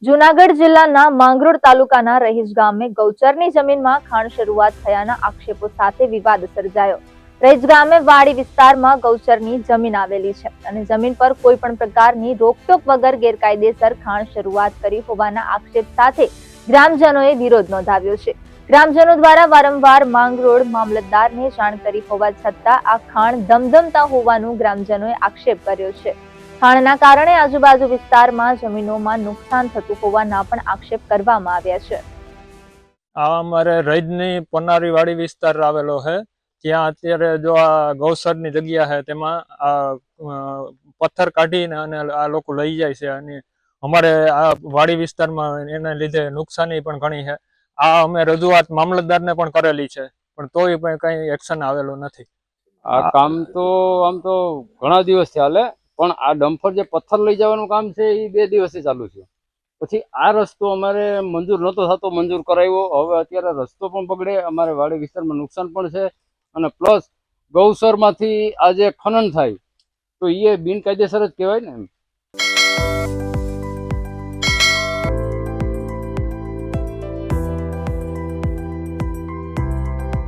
જૂનાગઢ જિલ્લાના માંગરોળ તાલુકાના રહીજ ગામે ગૌચરની જમીનમાં ખાણ શરૂઆત થયાના આક્ષેપો સાથે વિવાદ સર્જાયો। રહીજ ગામે વાડી વિસ્તારમાં ગૌચરની જમીન આવેલી છે અને જમીન પર કોઈ પણ પ્રકારની રોકટોક વગર ગેરકાયદેસર ખાણ શરૂઆત કરી હોવાના આક્ષેપ સાથે ગ્રામજનોએ વિરોધ નોંધાવ્યો છે। ગ્રામજનો દ્વારા વારંવાર માંગરોળ મામલતદારને જાણ કરી હોવા છતાં આ ખાણ ધમધમતા હોવાનું ગ્રામજનોએ આક્ષેપ કર્યો છે। ખાણના કારણે આજુબાજુ વિસ્તારમાં જમીનોમાં નુકસાન થતું હોવાના પણ આક્ષેપ કરવામાં આવ્યા છે। આ અમારે રહીજની પનારી વાડી વિસ્તાર આવેલો છે, ત્યાં અત્યારે જો આ ગૌસરની જગ્યા છે તેમાં આ પથ્થર કાઢીને અને આ લોકો લઈ જાય છે અને અમારે આ વાડી વિસ્તારમાં એના લીધે નુકસાની પણ ઘણી છે। આ અમે રજૂઆત મામલતદારને પણ કરેલી છે, પણ તોય પણ કઈ એક્શન આવેલું નથી। આ કામ તો આમ તો ઘણા દિવસથી હાલે, પણ આ ડમ્પર જે પથ્થર લઈ જવાનું કામ છે એ 2 દિવસથી ચાલુ છે। પછી આ રસ્તો અમારે મંજૂર નહોતો થતો, મંજૂર કરાવ્યો। હવે અત્યારે રસ્તો પણ બગડે, અમારે વાડી વિસ્તારમાં નુકસાન પણ છે અને પ્લસ ગૌસરમાંથી આ જે ખનન થાય તો એ બિનકાયદેસર જ કહેવાય ને।